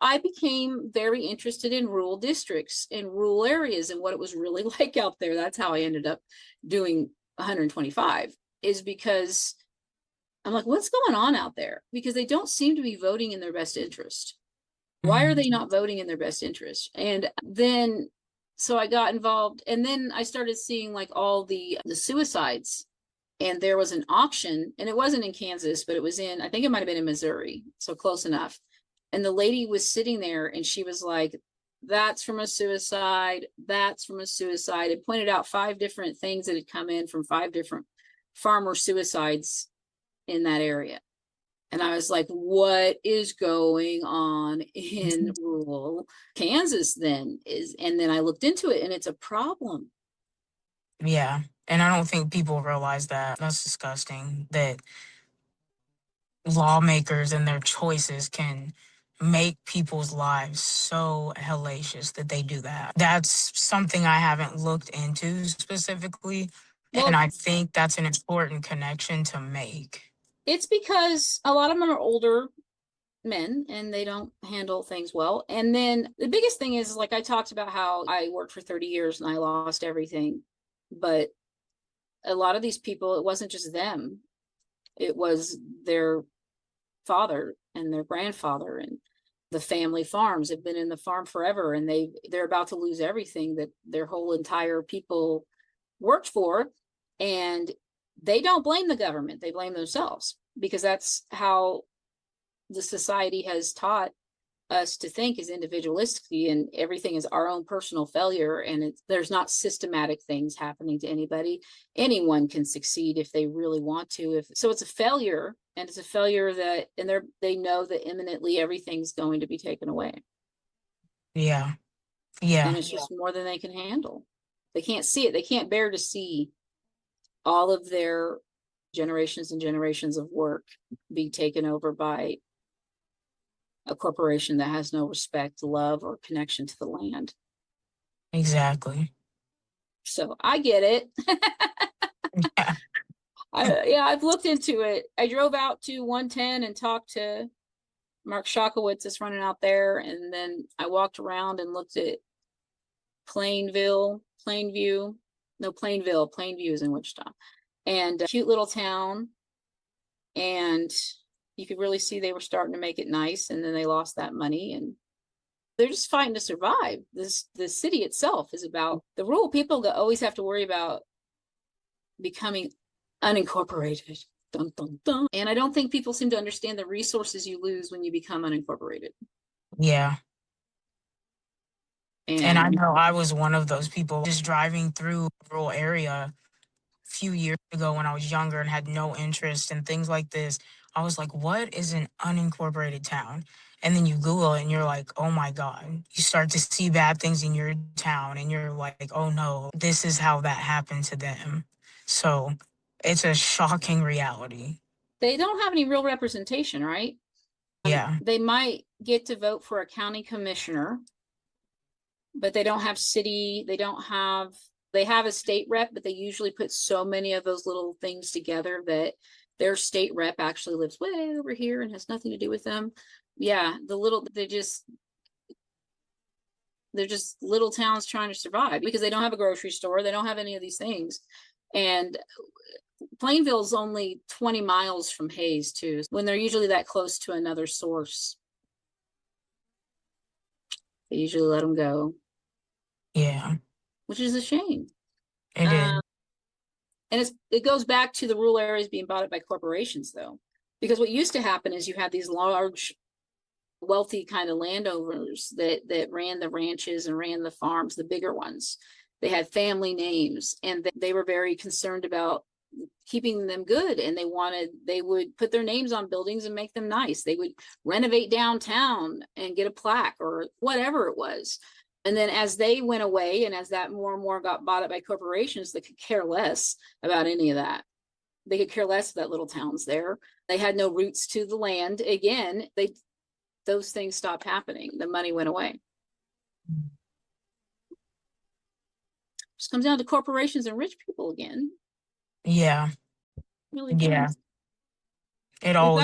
I became very interested in rural districts, in rural areas, and what it was really like out there. That's how I ended up doing 125, is because I'm like, what's going on out there? Because they don't seem to be voting in their best interest. Why are they not voting in their best interest? And then, so I got involved, and then I started seeing like all the suicides. And there was an auction, and it wasn't in Kansas, but it was in, I think it might have been in Missouri, so close enough. And the lady was sitting there, and she was like, that's from a suicide, that's from a suicide, and pointed out 5 different things that had come in from 5 different farmer suicides in that area. And I was like, what is going on in rural Kansas then? And then I looked into it, and it's a problem. Yeah. And I don't think people realize that. That's disgusting that lawmakers and their choices can make people's lives so hellacious that they do that. That's something I haven't looked into specifically. And Well, I think that's an important connection to make. it's because a lot of them are older men and they don't handle things well. And then the biggest thing is, like, I talked about how I worked for 30 years and I lost everything. But a lot of these people, it wasn't just them, it was their father and their grandfather, and the family farms have been in the farm forever, and they're about to lose everything that their whole entire people worked for. And they don't blame the government, they blame themselves, because that's how the society has taught us to think, is individualistically, and everything is our own personal failure, and there's not systematic things happening to anybody. Anyone can succeed if they really want to. So it's a failure, and it's a failure that, and they know that imminently everything's going to be taken away. Yeah. Yeah. And it's just more than they can handle. They can't see it. They can't bear to see all of their generations and generations of work be taken over by a corporation that has no respect, love, or connection to the land. Exactly. So I get it. Yeah. Yeah, I've looked into it. I drove out to 110 and talked to Mark Shakowitz that's running out there. And then I walked around and looked at Plainview. Plainview is in Wichita. And a cute little town. And you could really see they were starting to make it nice. And then they lost that money, and they're just fighting to survive. The city itself is about the rural people that always have to worry about becoming unincorporated. Dun, dun, dun. And I don't think people seem to understand the resources you lose when you become unincorporated. Yeah. And I And know I was one of those people just driving through a rural area a few years ago when I was younger and had no interest in things like this. I was like, what is an unincorporated town? And then you Google it and you're like, oh my God. You start to see bad things in your town and you're like, oh no, this is how that happened to them. So it's a shocking reality. they don't have any real representation, right? Yeah. They might get to vote for a county commissioner, but they don't have city, they have a state rep, but they usually put so many of those little things together that their state rep actually lives way over here and has nothing to do with them. Yeah, they're just little towns trying to survive because they don't have a grocery store, they don't have any of these things. And Plainville's only 20 miles from Hayes too, when they're usually that close to another source. They usually let them go, Yeah. which is a shame. It is. Um, and it goes back to the rural areas being bought up by corporations, though, because what used to happen is you had these large, wealthy kind of landowners that ran the ranches and ran the farms, the bigger ones. They had family names, and they were very concerned about keeping them good, and they would put their names on buildings and make them nice. They would renovate downtown and get a plaque or whatever it was. And then as they went away, and as that more and more got bought up by corporations that could care less about any of that, they could care less of that little towns there. They had no roots to the land. Again, those things stopped happening. The money went away. Just comes down to corporations and rich people again. Yeah. It really Yeah. does. It We've got always